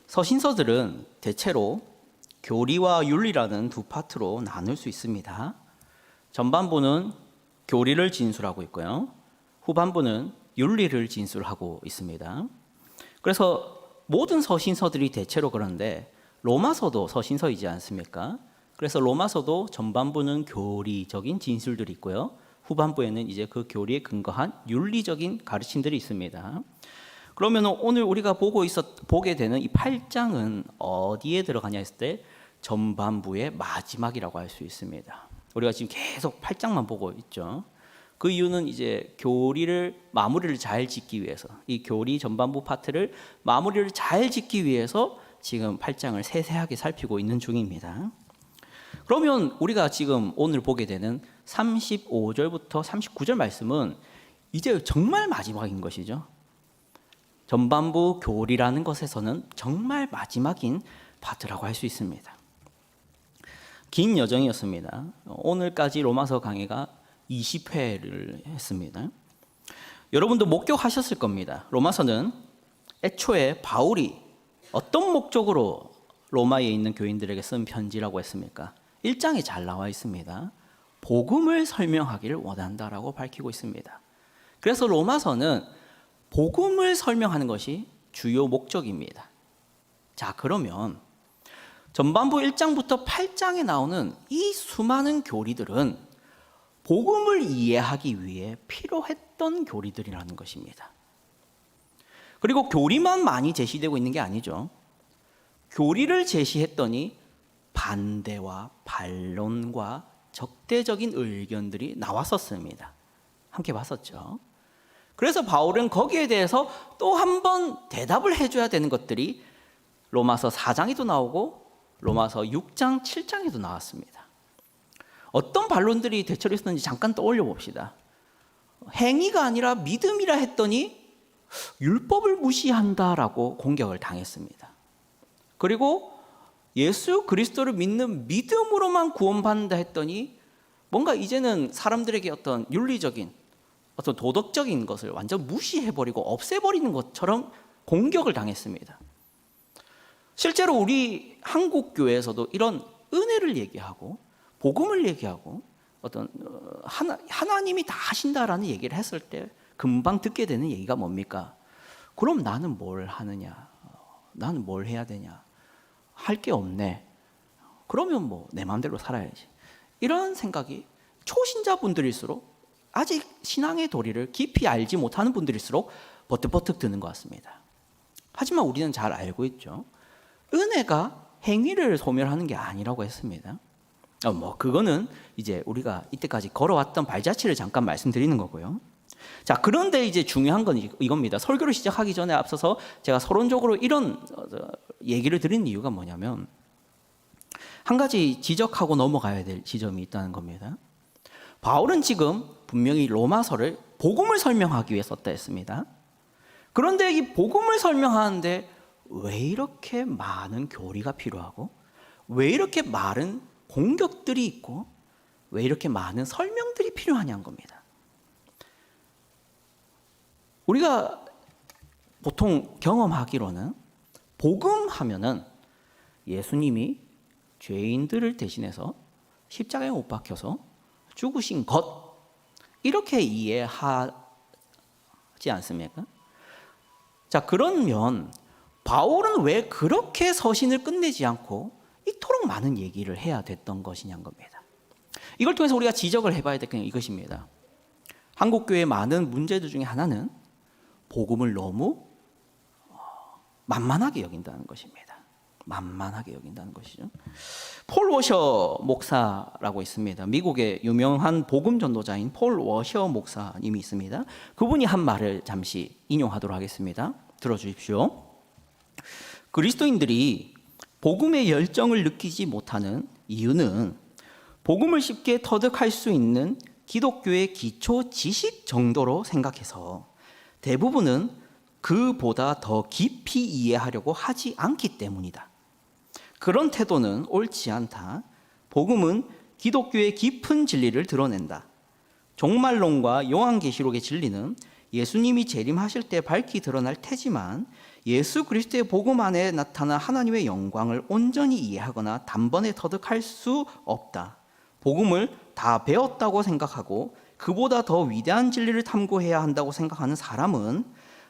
서신서들은 대체로 교리와 윤리라는 두 파트로 나눌 수 있습니다. 전반부는 교리를 진술하고 있고요. 후반부는 윤리를 진술하고 있습니다. 그래서 모든 서신서들이 대체로 그런데 로마서도 서신서이지 않습니까? 그래서 로마서도 전반부는 교리적인 진술들이 있고요. 후반부에는 이제 그 교리에 근거한 윤리적인 가르침들이 있습니다. 그러면 오늘 우리가 보게 되는 이 8장은 어디에 들어가냐 했을 때 전반부의 마지막이라고 할 수 있습니다. 우리가 지금 계속 8장만 보고 있죠. 그 이유는 이제 마무리를 잘 짓기 위해서, 이 교리 전반부 파트를 마무리를 잘 짓기 위해서 지금 8장을 세세하게 살피고 있는 중입니다. 그러면 우리가 지금 오늘 보게 되는 35절부터 39절 말씀은 이제 정말 마지막인 것이죠. 전반부 교리라는 것에서는 정말 마지막인 파트라고 할 수 있습니다. 긴 여정이었습니다. 오늘까지 로마서 강의가 20회를 했습니다. 여러분도 목격하셨을 겁니다. 로마서는 애초에 바울이 어떤 목적으로 로마에 있는 교인들에게 쓴 편지라고 했습니까? 1장에 잘 나와 있습니다. 복음을 설명하기를 원한다라고 밝히고 있습니다. 그래서 로마서는 복음을 설명하는 것이 주요 목적입니다. 자, 그러면 전반부 1장부터 8장에 나오는 이 수많은 교리들은 복음을 이해하기 위해 필요했던 교리들이라는 것입니다. 그리고 교리만 많이 제시되고 있는 게 아니죠. 교리를 제시했더니 반대와 반론과 적대적인 의견들이 나왔었습니다. 함께 봤었죠. 그래서 바울은 거기에 대해서 또 한 번 대답을 해줘야 되는 것들이 로마서 4장에도 나오고 로마서 6장, 7장에도 나왔습니다. 어떤 반론들이 대체로 있었는지 잠깐 떠올려 봅시다. 행위가 아니라 믿음이라 했더니 율법을 무시한다라고 공격을 당했습니다. 그리고 예수 그리스도를 믿는 믿음으로만 구원받는다 했더니 뭔가 이제는 사람들에게 어떤 윤리적인 어떤 도덕적인 것을 완전 무시해버리고 없애버리는 것처럼 공격을 당했습니다. 실제로 우리 한국 교회에서도 이런 은혜를 얘기하고 복음을 얘기하고 어떤 하나님이 다 하신다라는 얘기를 했을 때 금방 듣게 되는 얘기가 뭡니까? 그럼 나는 뭘 하느냐? 나는 뭘 해야 되냐? 할 게 없네. 그러면 뭐 내 마음대로 살아야지. 이런 생각이 초신자분들일수록 아직 신앙의 도리를 깊이 알지 못하는 분들일수록 버뜩버뜩 드는 것 같습니다. 하지만 우리는 잘 알고 있죠. 은혜가 행위를 소멸하는 게 아니라고 했습니다. 그거는 이제 우리가 이때까지 걸어왔던 발자취를 잠깐 말씀드리는 거고요. 자, 그런데 이제 중요한 건 이겁니다. 설교를 시작하기 전에 앞서서 제가 서론적으로 이런 얘기를 드리는 이유가 뭐냐면 한 가지 지적하고 넘어가야 될 지점이 있다는 겁니다. 바울은 지금 분명히 로마서를 복음을 설명하기 위해 썼다 했습니다. 그런데 이 복음을 설명하는데 왜 이렇게 많은 교리가 필요하고 왜 이렇게 많은 공격들이 있고 왜 이렇게 많은 설명들이 필요하냐는 겁니다. 우리가 보통 경험하기로는 복음하면은 예수님이 죄인들을 대신해서 십자가에 못 박혀서 죽으신 것 이렇게 이해하지 않습니까? 자, 그러면 바울은 왜 그렇게 서신을 끝내지 않고 이토록 많은 얘기를 해야 됐던 것이냐는 겁니다. 이걸 통해서 우리가 지적을 해봐야 될 건 이것입니다. 한국교회의 많은 문제들 중에 하나는 복음을 너무 만만하게 여긴다는 것입니다. 만만하게 여긴다는 것이죠. 폴 워셔 목사라고 있습니다. 미국의 유명한 복음 전도자인 폴 워셔 목사님이 있습니다. 그분이 한 말을 잠시 인용하도록 하겠습니다. 들어주십시오. 그리스도인들이 복음의 열정을 느끼지 못하는 이유는 복음을 쉽게 터득할 수 있는 기독교의 기초 지식 정도로 생각해서 대부분은 그보다 더 깊이 이해하려고 하지 않기 때문이다. 그런 태도는 옳지 않다. 복음은 기독교의 깊은 진리를 드러낸다. 종말론과 요한계시록의 진리는 예수님이 재림하실 때 밝히 드러날 테지만 예수 그리스도의 복음 안에 나타난 하나님의 영광을 온전히 이해하거나 단번에 터득할 수 없다. 복음을 다 배웠다고 생각하고 그보다 더 위대한 진리를 탐구해야 한다고 생각하는 사람은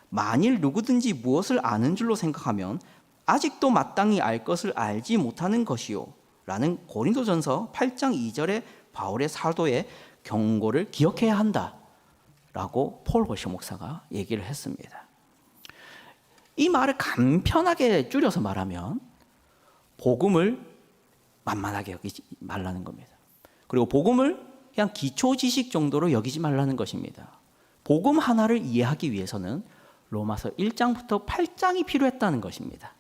만일 누구든지 무엇을 아는 줄로 생각하면 아직도 마땅히 알 것을 알지 못하는 것이요 라는 고린도전서 8장 2절의 바울의 사도의 경고를 기억해야 한다 라고 폴 워셔 목사가 얘기를 했습니다. 이 말을 간편하게 줄여서 말하면 복음을 만만하게 여기지 말라는 겁니다. 그리고 복음을 그냥 기초 지식 정도로 여기지 말라는 것입니다. 복음 하나를 이해하기 위해서는 로마서 1장부터 8장이 필요했다는 것입니다.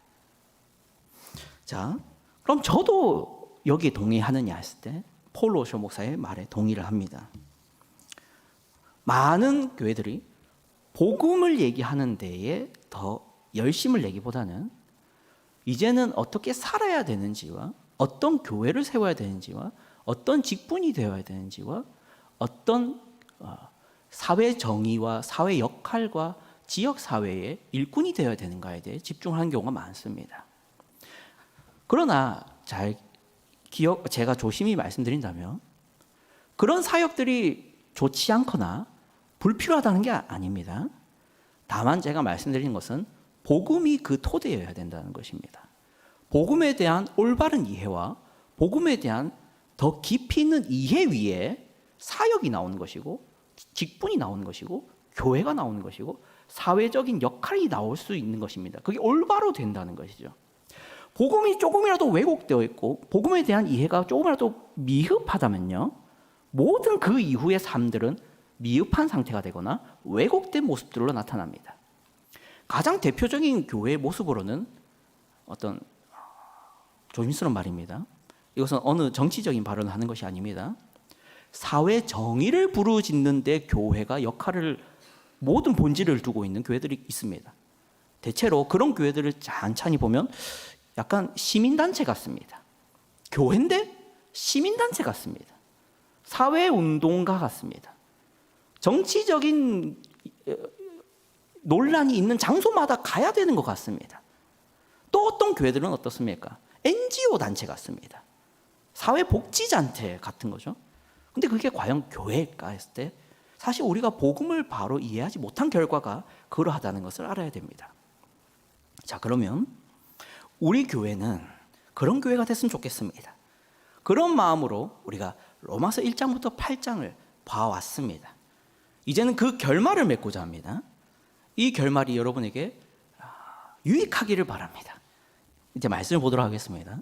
자, 그럼 저도 여기에 동의하느냐 했을 때 폴 워셔 목사의 말에 동의를 합니다. 많은 교회들이 복음을 얘기하는 데에 더 열심을 내기보다는 이제는 어떻게 살아야 되는지와 어떤 교회를 세워야 되는지와 어떤 직분이 되어야 되는지와 어떤 사회 정의와 사회 역할과 지역 사회의 일꾼이 되어야 되는가에 대해 집중하는 경우가 많습니다. 그러나 제가 조심히 말씀드린다면 그런 사역들이 좋지 않거나 불필요하다는 게 아닙니다. 다만 제가 말씀드린 것은 복음이 그 토대여야 된다는 것입니다. 복음에 대한 올바른 이해와 복음에 대한 더 깊이 있는 이해 위에 사역이 나오는 것이고 직분이 나오는 것이고 교회가 나오는 것이고 사회적인 역할이 나올 수 있는 것입니다. 그게 올바로 된다는 것이죠. 복음이 조금이라도 왜곡되어 있고 복음에 대한 이해가 조금이라도 미흡하다면요, 모든 그 이후의 삶들은 미흡한 상태가 되거나 왜곡된 모습들로 나타납니다. 가장 대표적인 교회의 모습으로는 어떤 조심스러운 말입니다. 이것은 어느 정치적인 발언을 하는 것이 아닙니다. 사회 정의를 부르짖는 데 교회가 역할을 모든 본질을 두고 있는 교회들이 있습니다. 대체로 그런 교회들을 찬찬히 보면 약간 시민단체 같습니다. 교회인데 시민단체 같습니다. 사회운동가 같습니다. 정치적인 논란이 있는 장소마다 가야 되는 것 같습니다. 또 어떤 교회들은 어떻습니까? NGO 단체 같습니다. 사회복지단체 같은 거죠. 근데 그게 과연 교회일까 했을 때 사실 우리가 복음을 바로 이해하지 못한 결과가 그러하다는 것을 알아야 됩니다. 자, 그러면 우리 교회는 그런 교회가 됐으면 좋겠습니다. 그런 마음으로 우리가 로마서 1장부터 8장을 봐왔습니다. 이제는 그 결말을 맺고자 합니다. 이 결말이 여러분에게 유익하기를 바랍니다. 이제 말씀을 보도록 하겠습니다.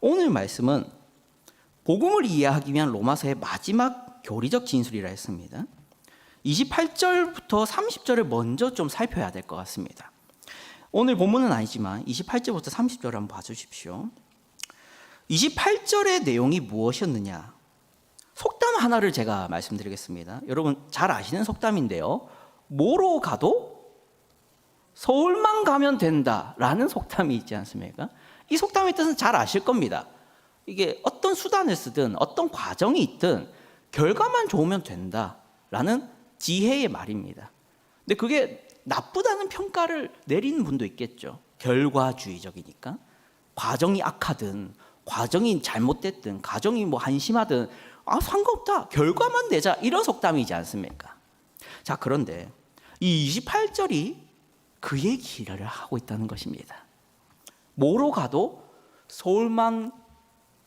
오늘 말씀은 복음을 이해하기 위한 로마서의 마지막 교리적 진술이라 했습니다. 28절부터 30절을 먼저 좀 살펴야 될 것 같습니다. 오늘 본문은 아니지만 28절부터 30절을 한번 봐주십시오. 28절의 내용이 무엇이었느냐? 속담 하나를 제가 말씀드리겠습니다. 여러분 잘 아시는 속담인데요. 뭐로 가도 서울만 가면 된다라는 속담이 있지 않습니까? 이 속담의 뜻은 잘 아실 겁니다. 이게 어떤 수단을 쓰든 어떤 과정이 있든 결과만 좋으면 된다라는 지혜의 말입니다. 근데 그게 나쁘다는 평가를 내리는 분도 있겠죠. 결과주의적이니까. 과정이 악하든 과정이 잘못됐든 과정이 뭐 한심하든 상관없다. 결과만 내자. 이런 속담이지 않습니까? 자, 그런데 이 28절이 그 얘기를 하고 있다는 것입니다. 뭐로 가도 서울만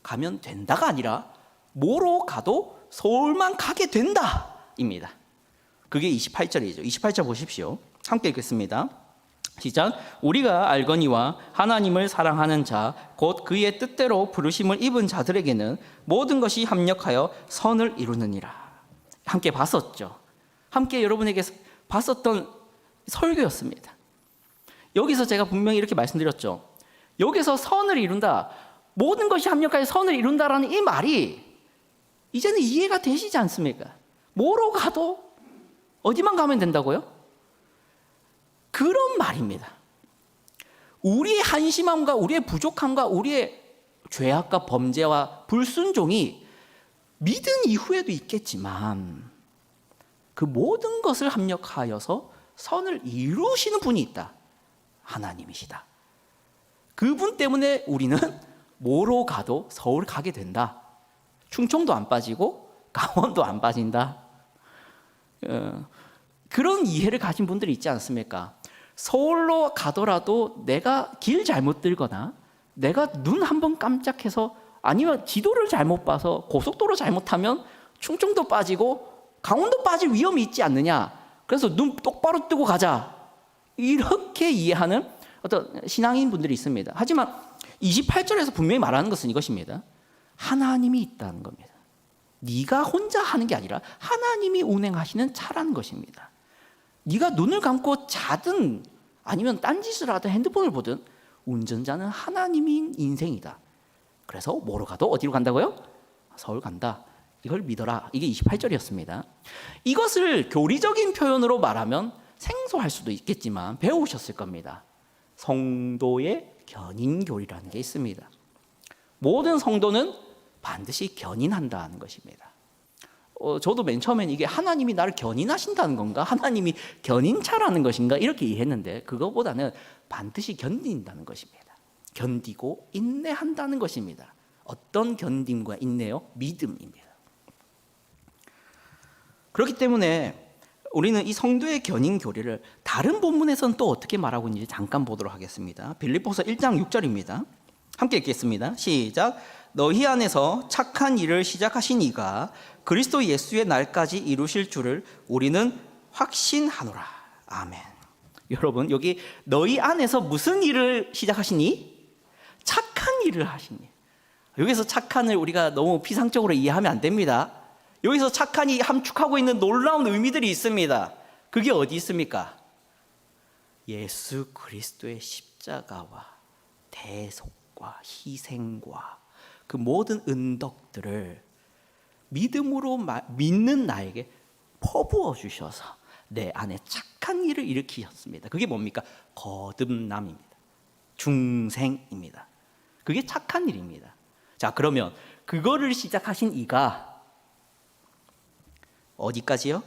가면 된다가 아니라 뭐로 가도 서울만 가게 된다입니다. 그게 28절이죠. 28절 보십시오. 함께 읽겠습니다. 시작. 우리가 알거니와 하나님을 사랑하는 자 곧 그의 뜻대로 부르심을 입은 자들에게는 모든 것이 합력하여 선을 이루느니라. 함께 봤었죠. 함께 여러분에게 봤었던 설교였습니다. 여기서 제가 분명히 이렇게 말씀드렸죠. 여기서 선을 이룬다, 모든 것이 합력하여 선을 이룬다라는 이 말이 이제는 이해가 되시지 않습니까? 뭐로 가도 어디만 가면 된다고요? 그런 말입니다. 우리의 한심함과 우리의 부족함과 우리의 죄악과 범죄와 불순종이 믿은 이후에도 있겠지만 그 모든 것을 합력하여서 선을 이루시는 분이 있다. 하나님이시다. 그분 때문에 우리는 뭐로 가도 서울 가게 된다. 충청도 안 빠지고 강원도 안 빠진다. 그런 이해를 가진 분들이 있지 않습니까? 서울로 가더라도 내가 길 잘못 들거나 내가 눈 한 번 깜짝해서 아니면 지도를 잘못 봐서 고속도로 잘못하면 충청도 빠지고 강원도 빠질 위험이 있지 않느냐. 그래서 눈 똑바로 뜨고 가자. 이렇게 이해하는 어떤 신앙인 분들이 있습니다. 하지만 28절에서 분명히 말하는 것은 이것입니다. 하나님이 있다는 겁니다. 네가 혼자 하는 게 아니라 하나님이 운행하시는 차라는 것입니다. 네가 눈을 감고 자든 아니면 딴짓을 하든 핸드폰을 보든 운전자는 하나님인 인생이다. 그래서 뭐로 가도 어디로 간다고요? 서울 간다. 이걸 믿어라. 이게 28절이었습니다. 이것을 교리적인 표현으로 말하면 생소할 수도 있겠지만 배우셨을 겁니다. 성도의 견인교리라는 게 있습니다. 모든 성도는 반드시 견인한다는 것입니다. 저도 맨 처음엔 이게 하나님이 나를 견인하신다는 건가? 하나님이 견인차라는 것인가? 이렇게 이해했는데 그거보다는 반드시 견딘다는 것입니다. 견디고 인내한다는 것입니다. 어떤 견딤과 인내요? 믿음입니다. 그렇기 때문에 우리는 이 성도의 견인 교리를 다른 본문에서는 또 어떻게 말하고 있는지 잠깐 보도록 하겠습니다. 빌립보서 1장 6절입니다. 함께 읽겠습니다. 시작. 너희 안에서 착한 일을 시작하신 이가 그리스도 예수의 날까지 이루실 줄을 우리는 확신하노라. 아멘. 여러분, 여기 너희 안에서 무슨 일을 시작하시니? 착한 일을 하시니. 여기서 착한을 우리가 너무 피상적으로 이해하면 안 됩니다. 여기서 착한이 함축하고 있는 놀라운 의미들이 있습니다. 그게 어디 있습니까? 예수 그리스도의 십자가와 대속과 희생과 그 모든 은덕들을 믿음으로 믿는 나에게 퍼부어 주셔서 내 안에 착한 일을 일으키셨습니다. 그게 뭡니까? 거듭남입니다. 중생입니다. 그게 착한 일입니다. 자, 그러면 그거를 시작하신 이가 어디까지요?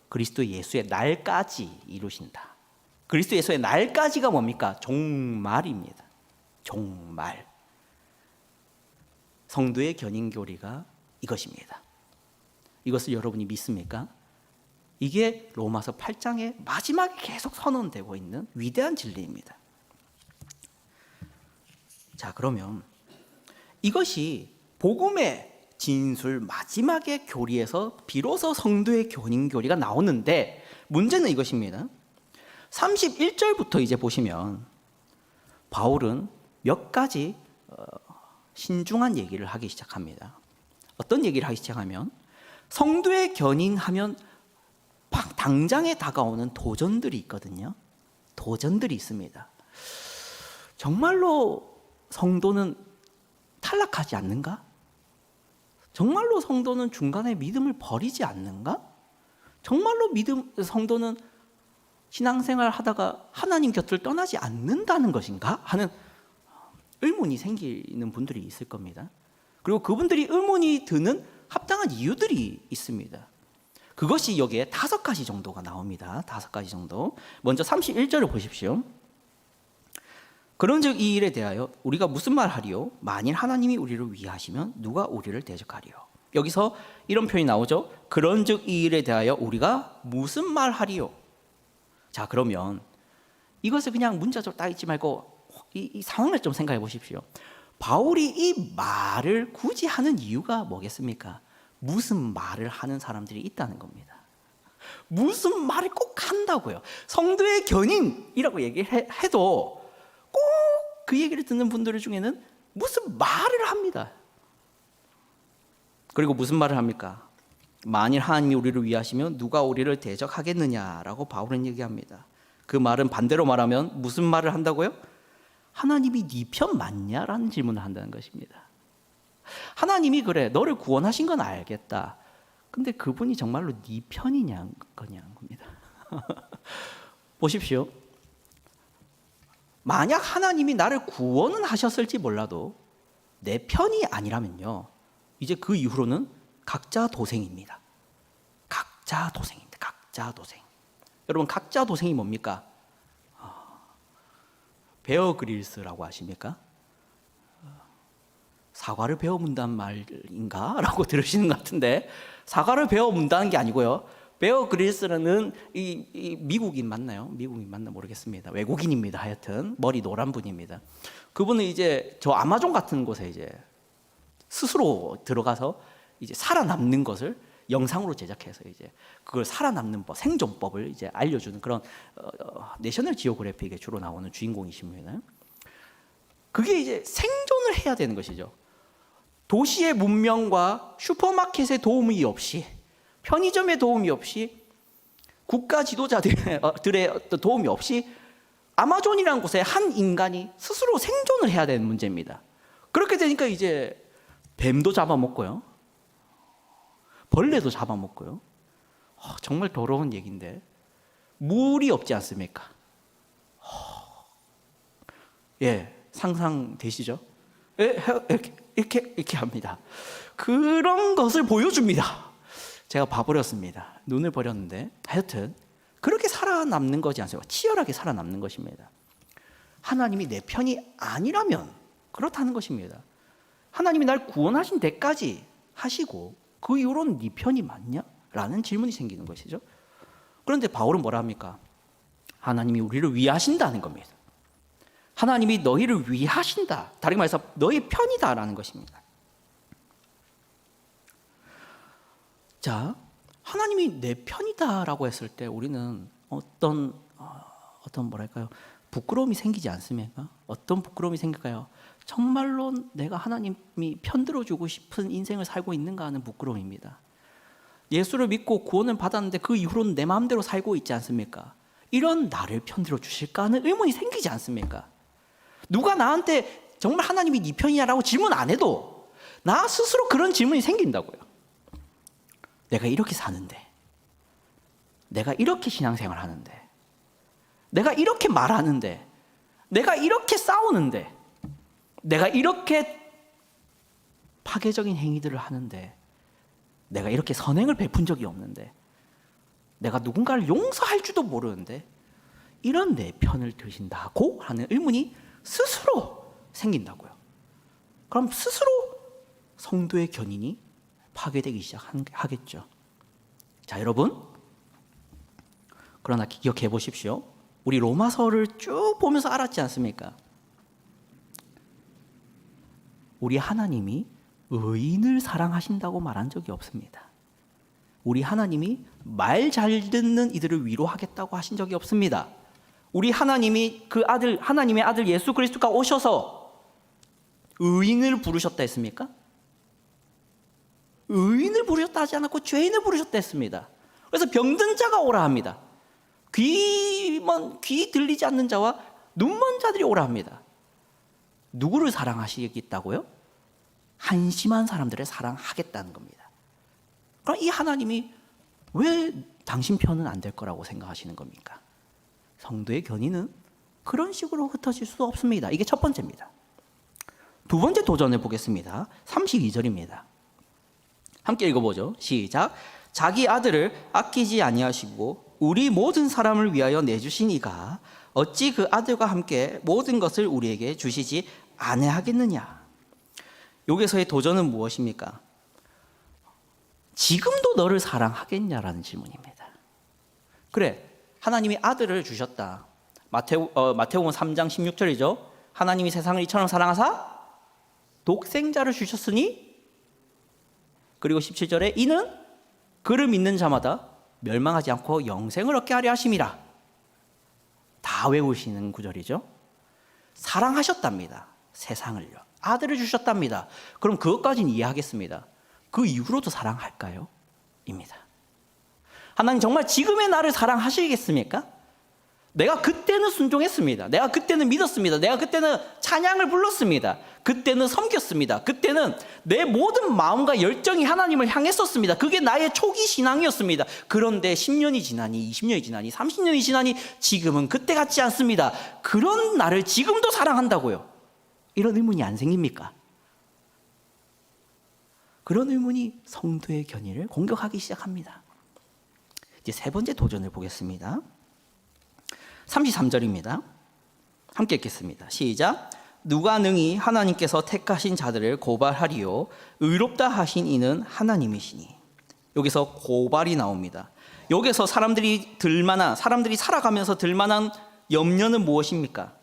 그리스도 예수의 날까지 이루신다. 그리스도 예수의 날까지가 뭡니까? 종말입니다. 종말. 성도의 견인교리가 이것입니다. 이것을 여러분이 믿습니까? 이게 로마서 8장의 마지막에 계속 선언되고 있는 위대한 진리입니다. 자, 그러면 이것이 복음의 진술 마지막의 교리에서 비로소 성도의 견인교리가 나오는데 문제는 이것입니다. 31절부터 이제 보시면 바울은 몇 가지 신중한 얘기를 하기 시작합니다. 어떤 얘기를 하기 시작하면 성도의 견인하면 당장에 다가오는 도전들이 있거든요. 도전들이 있습니다. 정말로 성도는 탈락하지 않는가? 정말로 성도는 중간에 믿음을 버리지 않는가? 정말로 성도는 신앙생활 하다가 하나님 곁을 떠나지 않는다는 것인가? 하는 의문이 생기는 분들이 있을 겁니다. 그리고 그분들이 의문이 드는 합당한 이유들이 있습니다. 그것이 여기에 5가지 정도가 나옵니다. 5가지 정도. 먼저 31절을 보십시오. 그런즉 이 일에 대하여 우리가 무슨 말 하리요? 만일 하나님이 우리를 위하시면 누가 우리를 대적하리요? 여기서 이런 표현이 나오죠. 그런즉 이 일에 대하여 우리가 무슨 말 하리요? 자, 그러면 이것을 그냥 문자적으로 딱 읽지 말고 이 상황을 좀 생각해 보십시오. 바울이 이 말을 굳이 하는 이유가 뭐겠습니까? 무슨 말을 하는 사람들이 있다는 겁니다. 무슨 말을 꼭 한다고요. 성도의 견인이라고 얘기해도 꼭 그 얘기를 듣는 분들 중에는 무슨 말을 합니다. 그리고 무슨 말을 합니까? 만일 하나님이 우리를 위하시면 누가 우리를 대적하겠느냐라고 바울은 얘기합니다. 그 말은 반대로 말하면 무슨 말을 한다고요? 하나님이 네 편 맞냐라는 질문을 한다는 것입니다. 하나님이 그래 너를 구원하신 건 알겠다. 근데 그분이 정말로 네 편이냐 겁니다. 보십시오. 만약 하나님이 나를 구원은 하셨을지 몰라도 내 편이 아니라면요, 이제 그 이후로는 각자 도생입니다. 각자 도생입니다. 가짜 도생. 여러분, 가짜 도생이 뭡니까? 베어 그릴스라고 아십니까? 사과를 베어 문단 말인가? 라고 들으시는 것 같은데, 사과를 베어 문다는 게 아니고요. 베어 그릴스라는 이 미국인 맞나요? 미국인 맞나 모르겠습니다. 외국인입니다. 하여튼 머리 노란 분입니다. 그분은 이제 저 아마존 같은 곳에 이제 스스로 들어가서 이제 살아남는 것을 영상으로 제작해서 이제 그걸 살아남는 법, 생존법을 이제 알려주는 그런 내셔널 지오그래픽에 주로 나오는 주인공이십니다. 그게 이제 생존을 해야 되는 것이죠. 도시의 문명과 슈퍼마켓의 도움이 없이, 편의점의 도움이 없이, 국가 지도자들의 어떤 도움이 없이 아마존이라는 곳에 한 인간이 스스로 생존을 해야 되는 문제입니다. 그렇게 되니까 이제 뱀도 잡아먹고요, 벌레도 잡아먹고요. 정말 더러운 얘기인데 물이 없지 않습니까? 예, 상상되시죠? 예, 이렇게 합니다. 그런 것을 보여줍니다. 제가 봐버렸습니다. 눈을 버렸는데 하여튼 그렇게 살아남는 거지 않습니까? 치열하게 살아남는 것입니다. 하나님이 내 편이 아니라면 그렇다는 것입니다. 하나님이 날 구원하신 데까지 하시고 그 이후로는 네 편이 맞냐? 라는 질문이 생기는 것이죠. 그런데 바울은 뭐라 합니까? 하나님이 우리를 위하신다는 겁니다. 하나님이 너희를 위하신다. 다르게 말해서 너희 편이다라는 것입니다. 자, 하나님이 내 편이다라고 했을 때 우리는 어떤 뭐랄까요? 부끄러움이 생기지 않습니까? 어떤 부끄러움이 생길까요? 정말로 내가 하나님이 편들어주고 싶은 인생을 살고 있는가 하는 부끄러움입니다. 예수를 믿고 구원을 받았는데 그 이후로는 내 마음대로 살고 있지 않습니까? 이런 나를 편들어 주실까 하는 의문이 생기지 않습니까? 누가 나한테 정말 하나님이 네 편이냐라고 질문 안 해도 나 스스로 그런 질문이 생긴다고요. 내가 이렇게 사는데, 내가 이렇게 신앙생활 하는데, 내가 이렇게 말하는데, 내가 이렇게 싸우는데, 내가 이렇게 파괴적인 행위들을 하는데, 내가 이렇게 선행을 베푼 적이 없는데, 내가 누군가를 용서할 줄도 모르는데 이런 내 편을 드신다고 하는 의문이 스스로 생긴다고요. 그럼 스스로 성도의 견인이 파괴되기 시작하겠죠. 자, 여러분, 그러나 기억해 보십시오. 우리 로마서를 쭉 보면서 알았지 않습니까? 우리 하나님이 의인을 사랑하신다고 말한 적이 없습니다. 우리 하나님이 말 잘 듣는 이들을 위로하겠다고 하신 적이 없습니다. 우리 하나님이 하나님의 아들 예수 그리스도가 오셔서 의인을 부르셨다 했습니까? 의인을 부르셨다 하지 않았고 죄인을 부르셨다 했습니다. 그래서 병든 자가 오라 합니다. 귀 들리지 않는 자와 눈먼 자들이 오라 합니다. 누구를 사랑하시겠다고요? 한심한 사람들을 사랑하겠다는 겁니다. 그럼 이 하나님이 왜 당신 편은 안 될 거라고 생각하시는 겁니까? 성도의 견인은 그런 식으로 흩어질 수 없습니다. 이게 첫 번째입니다. 두 번째 도전을 보겠습니다. 32절입니다. 함께 읽어보죠. 시작. 자기 아들을 아끼지 아니하시고 우리 모든 사람을 위하여 내주신 이가 어찌 그 아들과 함께 모든 것을 우리에게 주시지 아니하겠느냐. 여기서의 도전은 무엇입니까? 지금도 너를 사랑하겠냐라는 질문입니다. 그래, 하나님이 아들을 주셨다. 마태복음 3장 16절이죠. 하나님이 세상을 이처럼 사랑하사 독생자를 주셨으니, 그리고 17절에 이는 그를 믿는 자마다 멸망하지 않고 영생을 얻게 하려 하심이라. 다 외우시는 구절이죠. 사랑하셨답니다. 세상을요. 아들을 주셨답니다. 그럼 그것까지는 이해하겠습니다. 그 이후로도 사랑할까요? 입니다. 하나님 정말 지금의 나를 사랑하시겠습니까? 내가 그때는 순종했습니다. 내가 그때는 믿었습니다. 내가 그때는 찬양을 불렀습니다. 그때는 섬겼습니다. 그때는 내 모든 마음과 열정이 하나님을 향했었습니다. 그게 나의 초기 신앙이었습니다. 그런데 10년이 지나니 20년이 지나니 30년이 지나니 지금은 그때 같지 않습니다. 그런 나를 지금도 사랑한다고요? 이런 의문이 안 생깁니까? 그런 의문이 성도의 견인을 공격하기 시작합니다. 이제 세 번째 도전을 보겠습니다. 33절입니다. 함께 읽겠습니다. 시작. 누가 능히 하나님께서 택하신 자들을 고발하리요 의롭다 하신 이는 하나님이시니. 여기서 고발이 나옵니다. 여기서 사람들이 살아가면서 들만한 염려는 무엇입니까?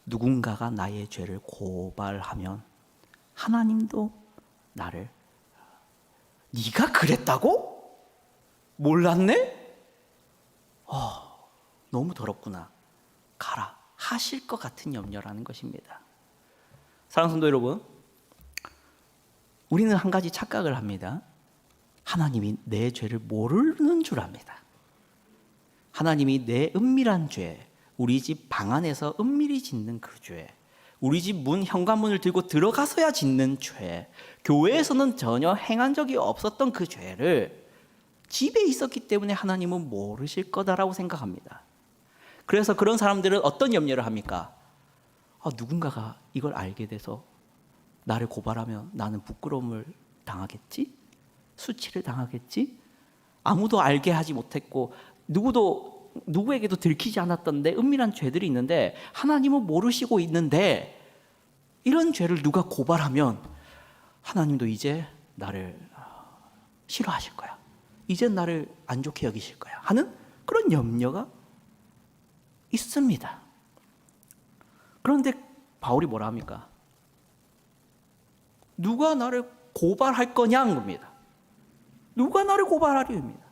누군가가 나의 죄를 고발하면 하나님도 나를 네가 그랬다고? 몰랐네? 너무 더럽구나. 가라 하실 것 같은 염려라는 것입니다. 사랑하는 성도 여러분, 우리는 한 가지 착각을 합니다. 하나님이 내 죄를 모르는 줄 압니다. 하나님이 내 은밀한 죄, 우리 집 방 안에서 은밀히 짓는 그 죄, 우리 집 문 현관문을 들고 들어가서야 짓는 죄, 교회에서는 전혀 행한 적이 없었던 그 죄를 집에 있었기 때문에 하나님은 모르실 거다라고 생각합니다. 그래서 그런 사람들은 어떤 염려를 합니까? 누군가가 이걸 알게 돼서 나를 고발하면 나는 부끄러움을 당하겠지? 수치를 당하겠지? 아무도 알게 하지 못했고 누구에게도 들키지 않았던 내 은밀한 죄들이 있는데 하나님은 모르시고 있는데 이런 죄를 누가 고발하면 하나님도 이제 나를 싫어하실 거야. 이제 나를 안 좋게 여기실 거야 하는 그런 염려가 있습니다. 그런데 바울이 뭐라 합니까? 누가 나를 고발할 거냐는 겁니다. 누가 나를 고발하리입니다.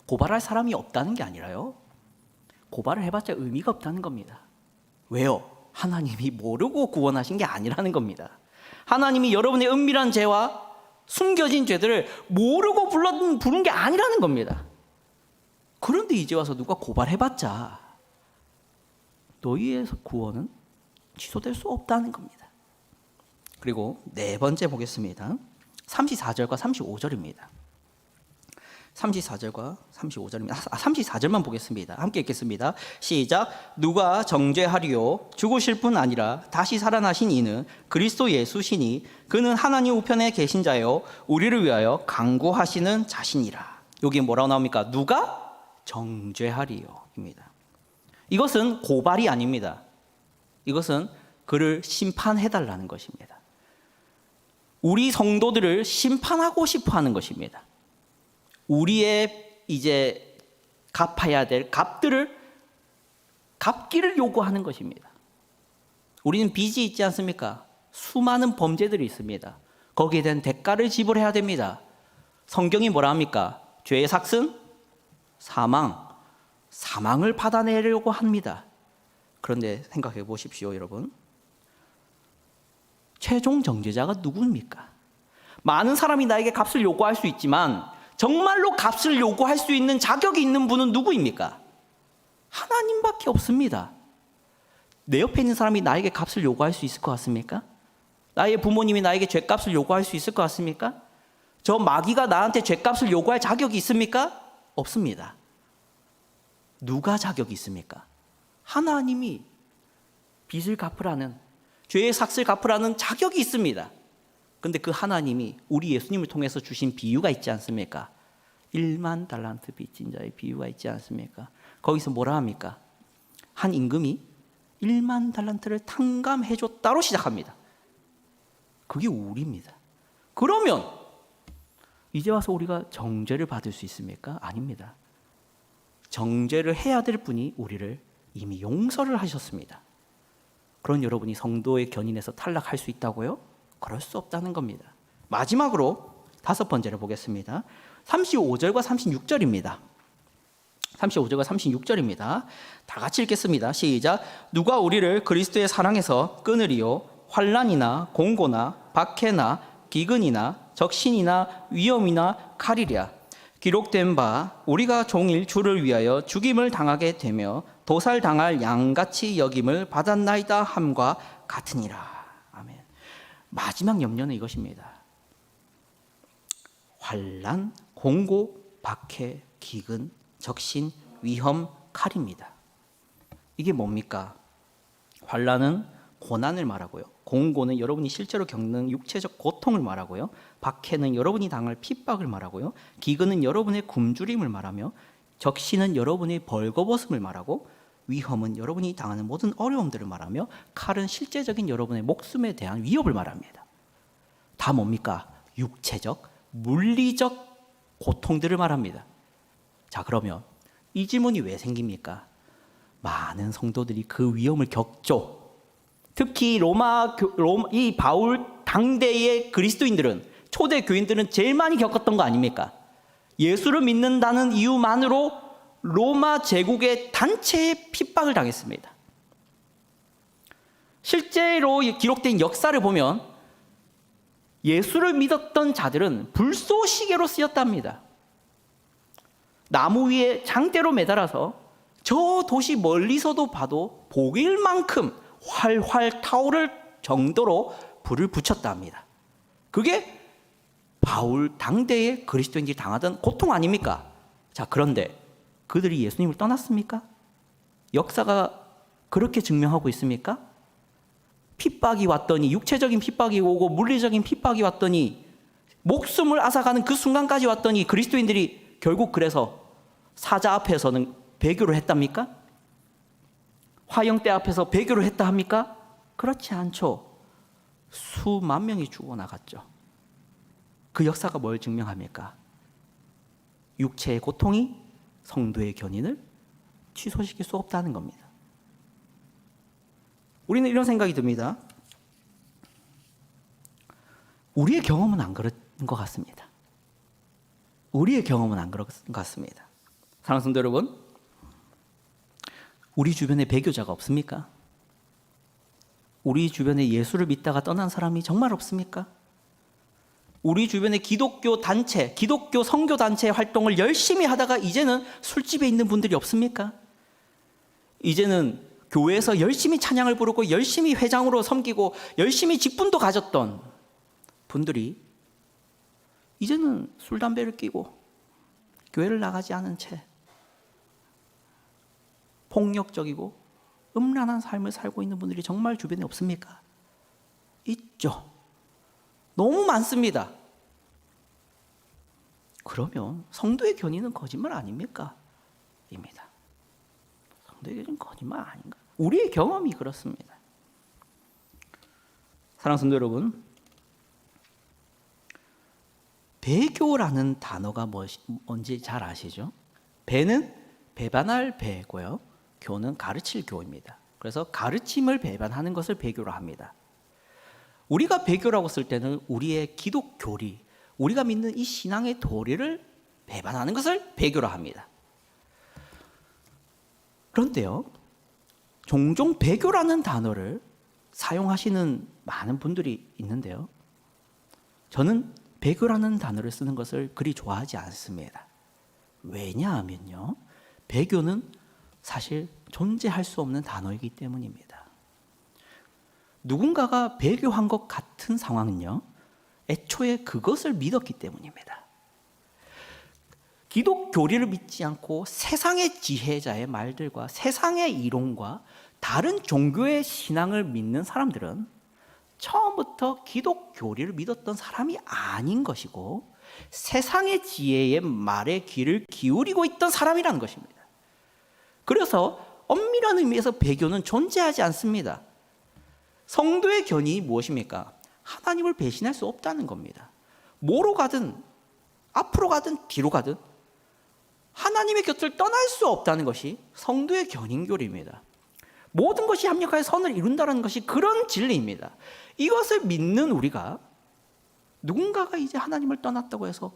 고발할 사람이 없다는 게 아니라요, 고발을 해봤자 의미가 없다는 겁니다. 왜요? 하나님이 모르고 구원하신 게 아니라는 겁니다. 하나님이 여러분의 은밀한 죄와 숨겨진 죄들을 모르고 부른 게 아니라는 겁니다. 그런데 이제 와서 누가 고발해봤자 너희의 구원은 취소될 수 없다는 겁니다. 그리고 네 번째 보겠습니다. 34절과 35절입니다. 34절과 35절입니다. 34절만 보겠습니다. 함께 읽겠습니다. 시작. 누가 정죄하리요 죽으실 뿐 아니라 다시 살아나신 이는 그리스도 예수시니 그는 하나님 우편에 계신 자요 우리를 위하여 간구하시는 자신이라. 여기 뭐라고 나옵니까? 누가 정죄하리요 입니다. 이것은 고발이 아닙니다. 이것은 그를 심판해달라는 것입니다. 우리 성도들을 심판하고 싶어 하는 것입니다. 우리의 이제 갚아야 될 갚기를 요구하는 것입니다. 우리는 빚이 있지 않습니까? 수많은 범죄들이 있습니다. 거기에 대한 대가를 지불해야 됩니다. 성경이 뭐라 합니까? 죄의 삭은 사망을 받아내려고 합니다. 그런데 생각해 보십시오, 여러분. 최종 정죄자가 누구입니까? 많은 사람이 나에게 값을 요구할 수 있지만 정말로 값을 요구할 수 있는 자격이 있는 분은 누구입니까? 하나님밖에 없습니다. 내 옆에 있는 사람이 나에게 값을 요구할 수 있을 것 같습니까? 나의 부모님이 나에게 죗값을 요구할 수 있을 것 같습니까? 저 마귀가 나한테 죗값을 요구할 자격이 있습니까? 없습니다. 누가 자격이 있습니까? 하나님이 빚을 갚으라는, 죄의 삭을 갚으라는 자격이 있습니다. 그런데 그 하나님이 우리 예수님을 통해서 주신 비유가 있지 않습니까? 1만 달란트 빚진 자의 비유가 있지 않습니까? 거기서 뭐라 합니까? 한 임금이 1만 달란트를 탕감해 줬다로 시작합니다. 그게 우리입니다. 그러면 이제 와서 우리가 정죄를 받을 수 있습니까? 아닙니다. 정죄를 해야 될 분이 우리를 이미 용서를 하셨습니다. 그런 여러분이 성도의 견인에서 탈락할 수 있다고요? 그럴 수 없다는 겁니다. 마지막으로 다섯 번째를 보겠습니다. 35절과 36절입니다. 35절과 36절입니다. 다 같이 읽겠습니다. 시작. 누가 우리를 그리스도의 사랑에서 끊으리요? 환난이나 공고나 박해나 기근이나 적신이나 위험이나 칼이랴. 기록된 바 우리가 종일 주를 위하여 죽임을 당하게 되며 도살당할 양같이 여김을 받았나이다 함과 같으니라. 아멘. 마지막 염려는 이것입니다. 환난, 공고, 박해, 기근, 적신, 위험, 칼입니다. 이게 뭡니까? 환난은 고난을 말하고요. 공고는 여러분이 실제로 겪는 육체적 고통을 말하고요. 박해는 여러분이 당할 핍박을 말하고요. 기근은 여러분의 굶주림을 말하며 적신은 여러분의 벌거벗음을 말하고 위험은 여러분이 당하는 모든 어려움들을 말하며 칼은 실제적인 여러분의 목숨에 대한 위협을 말합니다. 다 뭡니까? 육체적, 물리적 고통들을 말합니다. 자, 그러면 이 질문이 왜 생깁니까? 많은 성도들이 그 위험을 겪죠. 특히 이 바울 당대의 그리스도인들은, 초대 교인들은 제일 많이 겪었던 거 아닙니까? 예수를 믿는다는 이유만으로 로마 제국의 단체의 핍박을 당했습니다. 실제로 기록된 역사를 보면 예수를 믿었던 자들은 불쏘시개로 쓰였답니다. 나무 위에 장대로 매달아서 저 도시 멀리서도 봐도 보일 만큼 활활 타오를 정도로 불을 붙였답니다. 그게 바울 당대의 그리스도인들이 당하던 고통 아닙니까? 자, 그런데 그들이 예수님을 떠났습니까? 역사가 그렇게 증명하고 있습니까? 핍박이 왔더니, 육체적인 핍박이 오고 물리적인 핍박이 왔더니, 목숨을 앗아가는 그 순간까지 왔더니 그리스도인들이 결국 그래서 사자 앞에서는 배교를 했답니까? 화형대 앞에서 배교를 했다 합니까? 그렇지 않죠. 수만 명이 죽어나갔죠. 그 역사가 뭘 증명합니까? 육체의 고통이 성도의 견인을 취소시킬 수 없다는 겁니다. 우리는 이런 생각이 듭니다. 우리의 경험은 안 그런 것 같습니다. 우리의 경험은 안 그런 것 같습니다. 사랑하는 성도 여러분, 우리 주변에 배교자가 없습니까? 우리 주변에 예수를 믿다가 떠난 사람이 정말 없습니까? 우리 주변에 기독교 단체, 기독교 선교 단체 활동을 열심히 하다가 이제는 술집에 있는 분들이 없습니까? 이제는 교회에서 열심히 찬양을 부르고 열심히 회장으로 섬기고 열심히 직분도 가졌던 분들이 이제는 술, 담배를 끼고 교회를 나가지 않은 채 폭력적이고 음란한 삶을 살고 있는 분들이 정말 주변에 없습니까? 있죠. 너무 많습니다. 그러면 성도의 견인은 거짓말 아닙니까? 입니다. 성도의 견인은 거짓말 아닌가? 우리의 경험이 그렇습니다. 사랑하는 성도 여러분, 배교라는 단어가 뭔지 잘 아시죠? 배는 배반할 배고요. 교는 가르칠 교입니다. 그래서 가르침을 배반하는 것을 배교로 합니다. 우리가 배교라고 쓸 때는 우리의 기독 교리, 우리가 믿는 이 신앙의 도리를 배반하는 것을 배교로 합니다. 그런데요, 종종 배교라는 단어를 사용하시는 많은 분들이 있는데요, 저는 배교라는 단어를 쓰는 것을 그리 좋아하지 않습니다. 왜냐하면요, 배교는 사실 존재할 수 없는 단어이기 때문입니다. 누군가가 배교한 것 같은 상황은요, 애초에 그것을 믿었기 때문입니다. 기독 교리를 믿지 않고 세상의 지혜자의 말들과 세상의 이론과 다른 종교의 신앙을 믿는 사람들은 처음부터 기독 교리를 믿었던 사람이 아닌 것이고 세상의 지혜의 말에 귀를 기울이고 있던 사람이라는 것입니다. 그래서 엄밀한 의미에서 배교는 존재하지 않습니다. 성도의 견인이 무엇입니까? 하나님을 배신할 수 없다는 겁니다. 뭐로 가든 앞으로 가든 뒤로 가든 하나님의 곁을 떠날 수 없다는 것이 성도의 견인교리입니다. 모든 것이 합력하여 선을 이룬다는 것이 그런 진리입니다. 이것을 믿는 우리가 누군가가 이제 하나님을 떠났다고 해서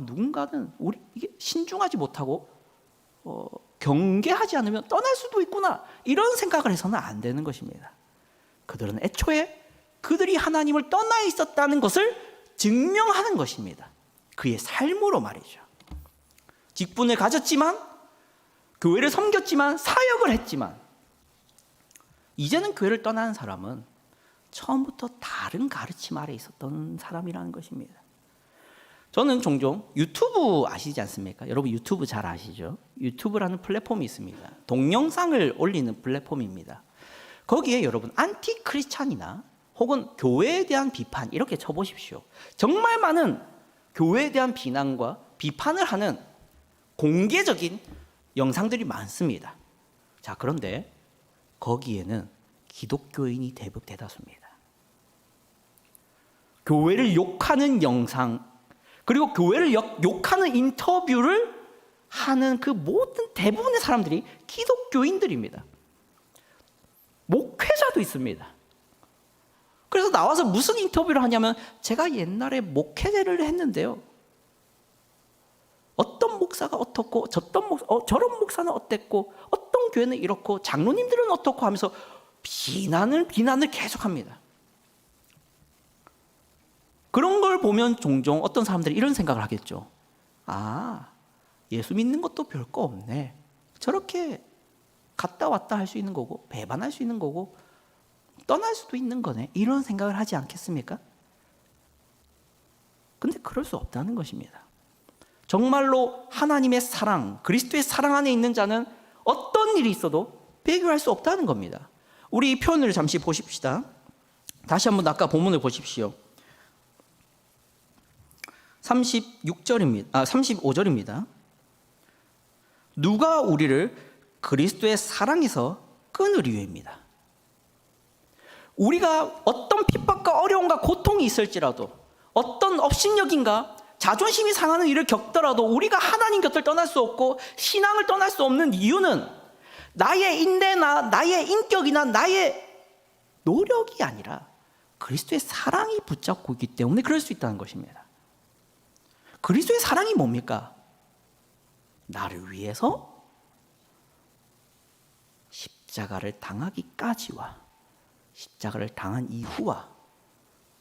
누군가는 이게 신중하지 못하고 경계하지 않으면 떠날 수도 있구나, 이런 생각을 해서는 안 되는 것입니다. 그들은 애초에 그들이 하나님을 떠나 있었다는 것을 증명하는 것입니다. 그의 삶으로 말이죠. 직분을 가졌지만, 교회를 섬겼지만, 사역을 했지만, 이제는 교회를 떠나는 사람은 처음부터 다른 가르침 아래 있었던 사람이라는 것입니다. 저는 종종 유튜브 아시지 않습니까? 여러분 유튜브 잘 아시죠? 유튜브라는 플랫폼이 있습니다. 동영상을 올리는 플랫폼입니다. 거기에 여러분 안티 크리스찬이나 혹은 교회에 대한 비판 이렇게 쳐보십시오. 정말 많은 교회에 대한 비난과 비판을 하는 공개적인 영상들이 많습니다. 자, 그런데 거기에는 기독교인이 대다수입니다. 교회를 욕하는 영상, 그리고 교회를 욕하는 인터뷰를 하는 그 모든 대부분의 사람들이 기독교인들입니다. 목회자도 있습니다. 그래서 나와서 무슨 인터뷰를 하냐면, 제가 옛날에 목회자를 했는데요, 어떤 목사가 어떻고 저런 목사는 어땠고 어떤 교회는 이렇고 장로님들은 어떻고 하면서 비난을 계속합니다. 그런 걸 보면 종종 어떤 사람들이 이런 생각을 하겠죠. 아, 예수 믿는 것도 별거 없네. 저렇게 갔다 왔다 할 수 있는 거고 배반할 수 있는 거고 떠날 수도 있는 거네. 이런 생각을 하지 않겠습니까? 근데 그럴 수 없다는 것입니다. 정말로 하나님의 사랑, 그리스도의 사랑 안에 있는 자는 어떤 일이 있어도 배교할 수 없다는 겁니다. 우리 이 표현을 잠시 보십시다. 다시 한번 아까 본문을 보십시오. 35절입니다. 누가 우리를 그리스도의 사랑에서 끊으리요입니다. 우리가 어떤 핍박과 어려움과 고통이 있을지라도, 어떤 업신여김과 자존심이 상하는 일을 겪더라도 우리가 하나님 곁을 떠날 수 없고 신앙을 떠날 수 없는 이유는 나의 인내나 나의 인격이나 나의 노력이 아니라 그리스도의 사랑이 붙잡고 있기 때문에 그럴 수 있다는 것입니다. 그리스도의 사랑이 뭡니까? 나를 위해서 십자가를 당하기까지와 십자가를 당한 이후와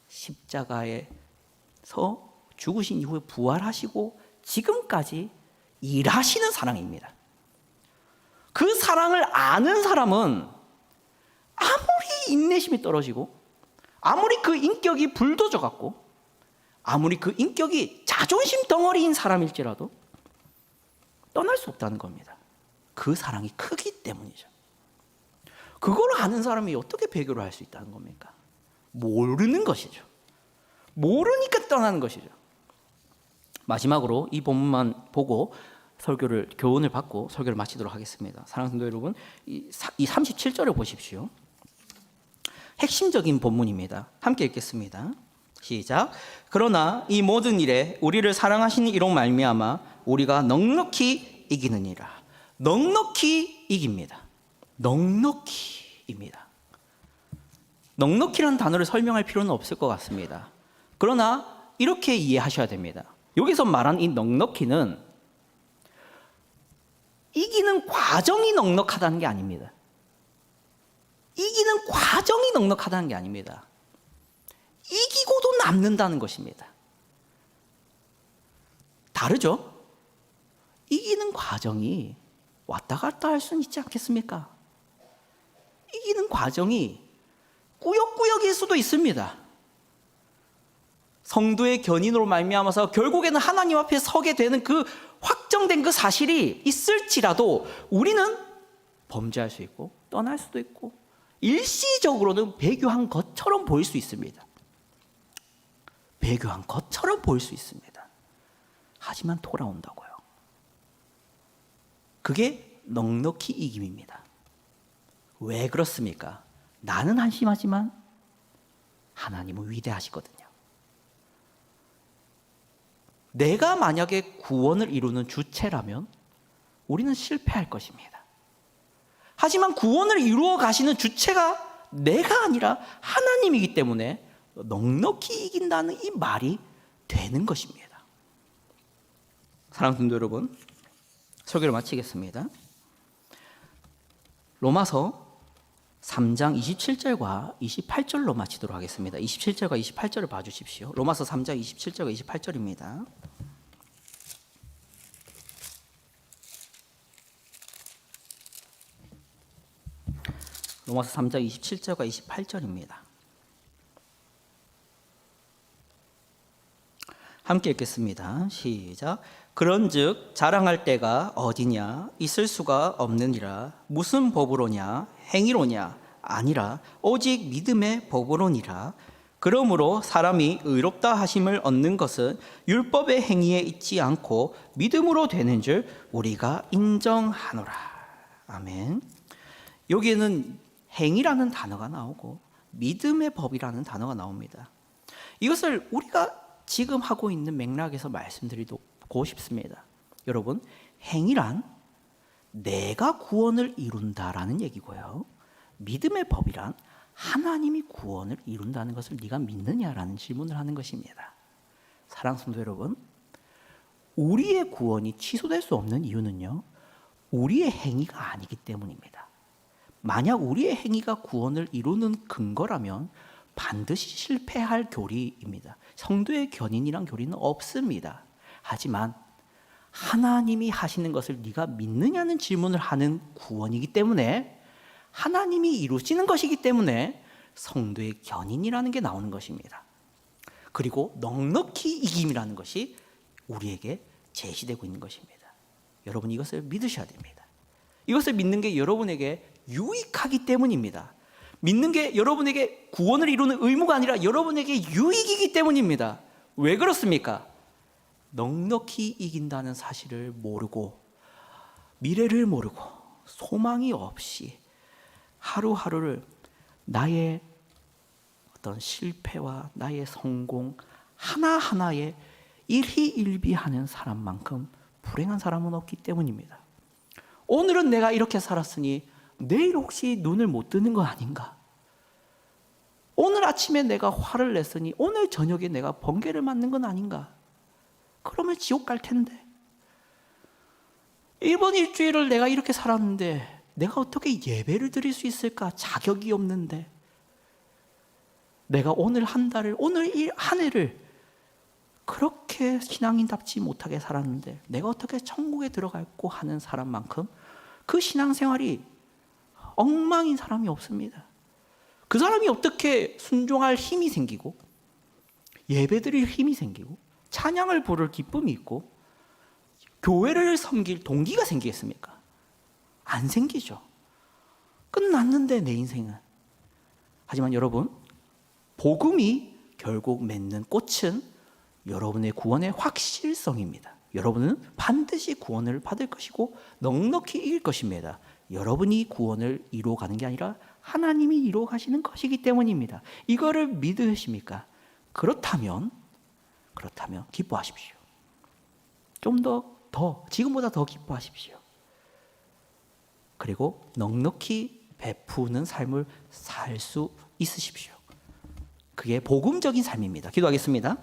십자가에서 죽으신 이후에 부활하시고 지금까지 일하시는 사랑입니다. 그 사랑을 아는 사람은 아무리 인내심이 떨어지고 아무리 그 인격이 불도저 같고 아무리 그 인격이 자존심 덩어리인 사람일지라도 떠날 수 없다는 겁니다. 그 사랑이 크기 때문이죠. 그걸 아는 사람이 어떻게 배교를 할 수 있다는 겁니까? 모르는 것이죠. 모르니까 떠나는 것이죠. 마지막으로 이 본문만 보고 교훈을 받고 설교를 마치도록 하겠습니다. 사랑하는 성도 여러분, 이 37절을 보십시오. 핵심적인 본문입니다. 함께 읽겠습니다. 시작. 그러나 이 모든 일에 우리를 사랑하시는 이로 말미암아 우리가 넉넉히 이기느니라. 넉넉히 이깁니다. 넉넉히입니다. 넉넉히라는 단어를 설명할 필요는 없을 것 같습니다. 그러나 이렇게 이해하셔야 됩니다. 여기서 말한 이 넉넉히는 이기는 과정이 넉넉하다는 게 아닙니다. 이기는 과정이 넉넉하다는 게 아닙니다. 이기고도 남는다는 것입니다. 다르죠? 이기는 과정이 왔다 갔다 할 수는 있지 않겠습니까? 이기는 과정이 꾸역꾸역일 수도 있습니다. 성도의 견인으로 말미암아서 결국에는 하나님 앞에 서게 되는 그 확정된 그 사실이 있을지라도 우리는 범죄할 수 있고 떠날 수도 있고 일시적으로는 배교한 것처럼 보일 수 있습니다. 배교한 것처럼 보일 수 있습니다. 하지만 돌아온다고요. 그게 넉넉히 이김입니다. 왜 그렇습니까? 나는 한심하지만 하나님은 위대하시거든요. 내가 만약에 구원을 이루는 주체라면 우리는 실패할 것입니다. 하지만 구원을 이루어 가시는 주체가 내가 아니라 하나님이기 때문에 넉넉히 이긴다는 이 말이 되는 것입니다. 사랑하는 성도 여러분, 설교를 마치겠습니다. 로마서 3장 27절과 28절로 마치도록 하겠습니다. 27절과 28절을 봐주십시오. 로마서 3장 27절과 28절입니다. 로마서 3장 27절과 28절입니다. 함께 읽겠습니다. 시작. 그런즉 자랑할 때가 어디냐? 있을 수가 없느니라. 무슨 법으로냐? 행위로냐? 아니라 오직 믿음의 법으로니라. 그러므로 사람이 의롭다 하심을 얻는 것은 율법의 행위에 있지 않고 믿음으로 되는 줄 우리가 인정하노라. 아멘. 여기에는 행위라는 단어가 나오고 믿음의 법이라는 단어가 나옵니다. 이것을 우리가 지금 하고 있는 맥락에서 말씀드리고 싶습니다. 여러분, 행위란 내가 구원을 이룬다라는 얘기고요. 믿음의 법이란 하나님이 구원을 이룬다는 것을 네가 믿느냐라는 질문을 하는 것입니다. 사랑하는 성도 여러분, 우리의 구원이 취소될 수 없는 이유는요, 우리의 행위가 아니기 때문입니다. 만약 우리의 행위가 구원을 이루는 근거라면 반드시 실패할 교리입니다. 성도의 견인이란 교리는 없습니다. 하지만 하나님이 하시는 것을 네가 믿느냐는 질문을 하는 구원이기 때문에, 하나님이 이루시는 것이기 때문에 성도의 견인이라는 게 나오는 것입니다. 그리고 넉넉히 이김이라는 것이 우리에게 제시되고 있는 것입니다. 여러분, 이것을 믿으셔야 됩니다. 이것을 믿는 게 여러분에게 유익하기 때문입니다. 믿는 게 여러분에게 구원을 이루는 의무가 아니라 여러분에게 유익이기 때문입니다. 왜 그렇습니까? 넉넉히 이긴다는 사실을 모르고, 미래를 모르고, 소망이 없이 하루하루를 나의 어떤 실패와 나의 성공 하나하나에 일희일비하는 사람만큼 불행한 사람은 없기 때문입니다. 오늘은 내가 이렇게 살았으니 내일 혹시 눈을 못 뜨는 거 아닌가? 오늘 아침에 내가 화를 냈으니 오늘 저녁에 내가 번개를 맞는 건 아닌가? 그러면 지옥 갈 텐데. 이번 일주일을 내가 이렇게 살았는데 내가 어떻게 예배를 드릴 수 있을까? 자격이 없는데. 내가 오늘 한 달을, 오늘 한 해를 그렇게 신앙인답지 못하게 살았는데 내가 어떻게 천국에 들어갈고 하는 사람만큼 그 신앙생활이 엉망인 사람이 없습니다. 그 사람이 어떻게 순종할 힘이 생기고 예배드릴 힘이 생기고 찬양을 부를 기쁨이 있고 교회를 섬길 동기가 생기겠습니까? 안 생기죠. 끝났는데 내 인생은. 하지만 여러분, 복음이 결국 맺는 꽃은 여러분의 구원의 확실성입니다. 여러분은 반드시 구원을 받을 것이고 넉넉히 이길 것입니다. 여러분이 구원을 이루어가는 게 아니라 하나님이 이루어가시는 것이기 때문입니다. 이거를 믿으십니까? 그렇다면 기뻐하십시오. 좀 더 지금보다 더 기뻐하십시오. 그리고 넉넉히 베푸는 삶을 살 수 있으십시오. 그게 복음적인 삶입니다. 기도하겠습니다.